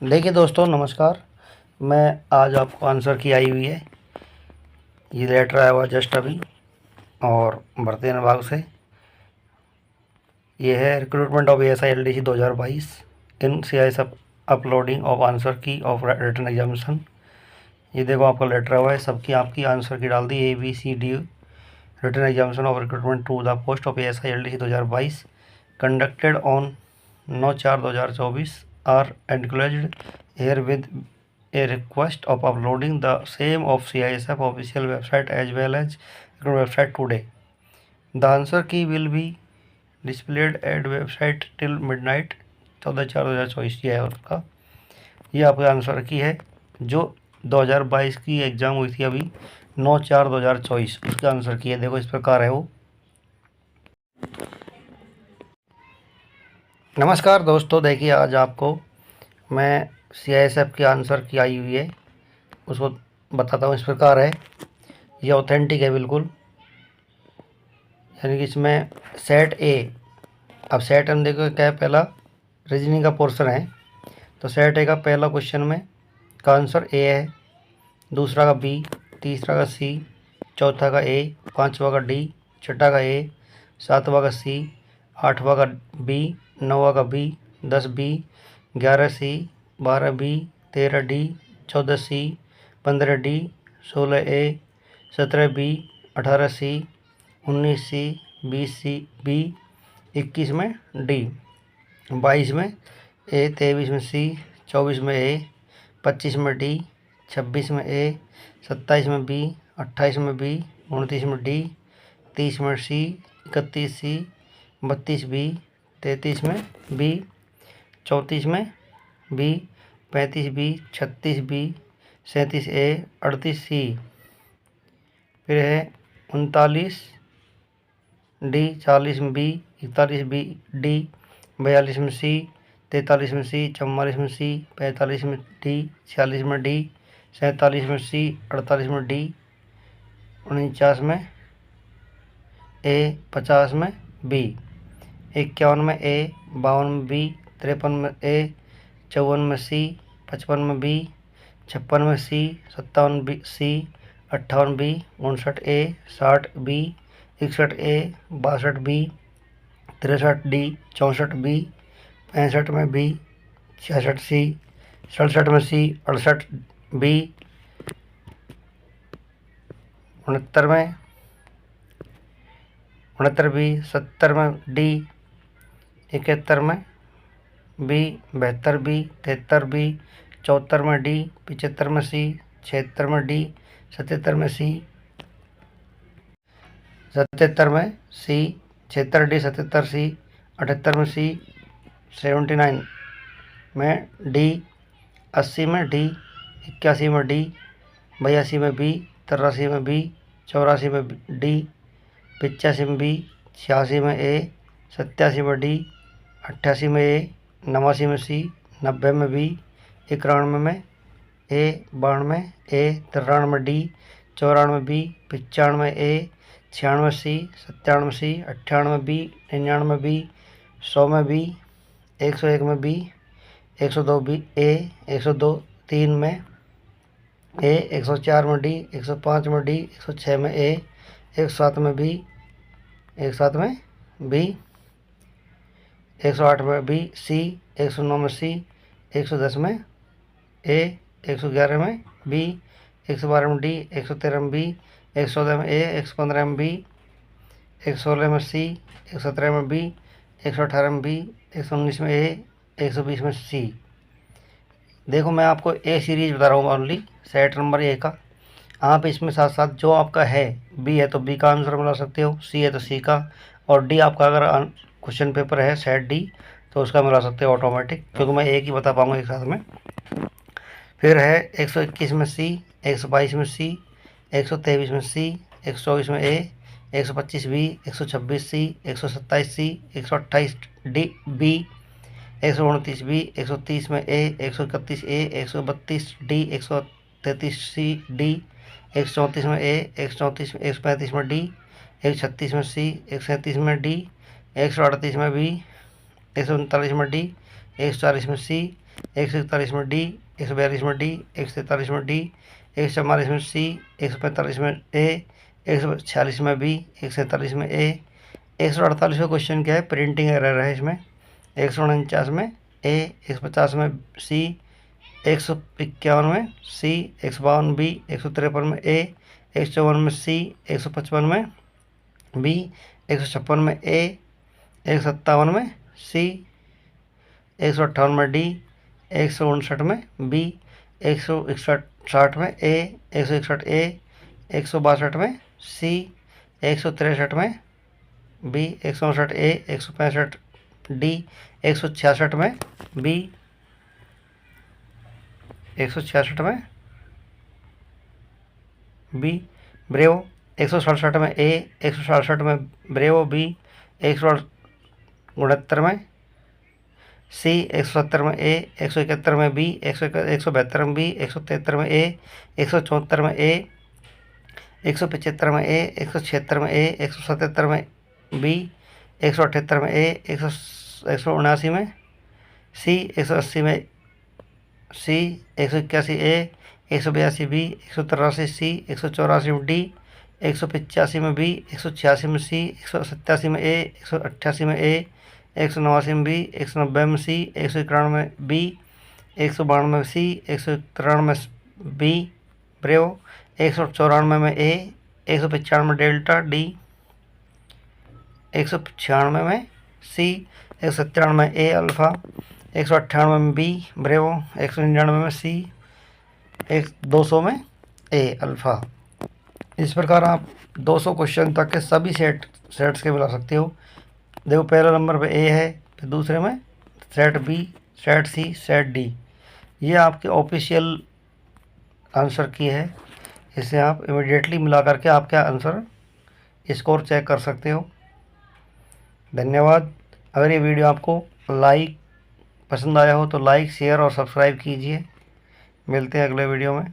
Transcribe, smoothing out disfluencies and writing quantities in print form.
देखिए दोस्तों, नमस्कार। मैं आज आपको आंसर की आई हुई है। ये लेटर आया हुआ जस्ट अभी और भर्ती विभाग से। ये है recruitment of ASI LDC 2022 in CIS uploading of answer की ऑफ रिटन एग्जामिनेशन। ये देखो आपका लेटर हुआ है, सबकी आपकी आंसर की डाल दी ABCD written examination of recruitment to the post of ASI LDC 2022 conducted on 9/4/2024 are enclosed here with a request of uploading the same of CISF official website as well as website today. The answer key will be displayed at website till midnight 14/4/2024। ये है उसका, ये आपका answer की है जो 2022 की exam हुई थी अभी 9/4/2024, उसका आंसर की है। देखो इस प्रकार है वो। नमस्कार दोस्तों, देखिए आज आपको मैं CISF के आंसर की आई हुई है उसको बताता हूँ। इस प्रकार है, ये ऑथेंटिक है बिल्कुल, यानी कि इसमें सेट ए। अब सेट हम देखो क्या है, पहला रीजनिंग का पोर्शन है, तो सेट ए का पहला क्वेश्चन में का आंसर ए है, दूसरा का बी, तीसरा का सी, चौथा का ए, पांचवा का डी, छठा का ए, सातवां का सी, आठवां का बी, नौवां का बी, 10 बी, 11 सी, 12 बी, 13 डी, 14 सी, 15 डी, 16 ए, 17 बी, 18 सी, 19 सी, 20 सी बी, 21 में डी, 22 में ए, 23 में सी, 24 में ए, 25 में डी, 26 में ए, 27 में बी, 28 में बी, 29 में डी, 30 में सी, 31 सी, 32 बी, 33 में बी, 34 में बी, 35 बी, 36 बी, 37 ए, 38 सी, फिर है 39 डी, 40 में बी, 41 बी डी, 42 में सी, 43 में सी, 44 में सी, 45 में डी, 46 में डी, 47 में सी, 48 में डी, 49 में ए, 50 में बी, 51 में ए, 52 में बी, 53 में ए, 54 में सी, 55 में बी, 56 में सी, 57 बी सी, 58 बी, 59 ए, 60 बी, 61 ए, 62 बी, 63 डी, 64 बी, 65 में बी, 66 सी, 67 में सी, 68 बी, 69 में 69 बी, 70 में डी, 71 में बी, 72 बी, 73 बी, 74 में डी, 75 में सी, 76 में डी, 77 में सी, 77 में सी, 76 डी, 77 सी, 78 में सी, 79 में डी, 80 में डी, 81 में डी, 82 में बी, 83 में बी, 84 में डी, 85 में बी, 86 में ए, 87 में डी, 88 में ए, 89 में सी, 90 में बी, 91 में ए, 92 में ए, 93 में डी, 94 में बी, 95 में ए, 96 में सी, 97 में सी, 98 में बी, 99 में बी, 100 में बी, 101 में बी, 102 बी ए, 102 3 में ए, 104 में डी, 105 में डी, 106 में ए, 107 में बी, 107 में बी, 108 में बी सी, 109 में सी, 110 में ए, 111 में बी, 112 में डी, 113 में बी, 114 में ए, 115 में बी, 116 में सी, 117 में बी, 118 में बी, 119 में ए, 120 में सी। देखो मैं आपको ए सीरीज बता रहा हूँ ओनली, सेट नंबर ए का। आप इसमें साथ साथ जो आपका है बी है तो बी का आंसर मिला सकते हो, सी है तो सी का, और डी आपका अगर क्वेश्चन पेपर है सेट डी तो उसका मिला सकते हो ऑटोमेटिक, क्योंकि मैं एक ही बता पाऊँगा एक साथ में। फिर है 121 में सी, 122 में सी, 123 में सी, 124 में ए, 125 बी, 126 सी, 127 सी, 128 डी बी, 129 बी, 130 में ए, 131 ए, 132 डी, 133 सी डी, 134 में ए, 134 135 में डी, 136 में सी, 137 में डी, 138 में बी, 139 में डी, 140 में सी, 141 में डी, 142 में डी, 143 में डी, 144 में सी, 145 में ए, 146 में बी, 147 में ए। 148 क्वेश्चन क्या है, प्रिंटिंग एरर है इसमें। 149 में ए, 150 में सी, 151 में सी, 152 बी, 153 में ए, 154 में सी, 155 में बी, 156 में ए, 157 में सी, 158 में डी, 159 में बी, 161 में ए, 161 ए, 162 में सी, 163 में बी, 164 ए, 165 डी, 166 में बी, 166 में बी ब्रेवो, 167 में ए, 167 में ब्रेवो बी, 169 में सी, 170 में ए, 171 में बी, 172 में बी, 173 में ए, 174 में ए, 175 में ए, 176 में ए, 177 में बी, 178 में ए, 179 में सी, 180 में सी, 181 ए, 182 बी, 183 सी, 184 में डी, 185 में बी, 186 में सी, 187 में ए, 188 में ए, 189 में बी, 190 में सी, 191 में बी, 192 में सी, 193 में बी ब्रेव, 194 में ए, 195 में डेल्टा डी, 196 में सी, 197 में ए अल्फ़ा, 198 में बी ब्रेवो, 199 में सी, 200 में ए अल्फ़ा। इस प्रकार आप 200 क्वेश्चन तक के सभी सेट्स के मिला सकते हो। देखो पहला नंबर पे ए है, फिर दूसरे में सेट बी, सेट सी, सेट डी। ये आपके ऑफिशियल आंसर की है, इसे आप इमीडिएटली मिला करके आपका आंसर स्कोर चेक कर सकते हो। धन्यवाद। अगर ये वीडियो आपको पसंद आया हो तो लाइक, शेयर और सब्सक्राइब कीजिए। मिलते हैं अगले वीडियो में।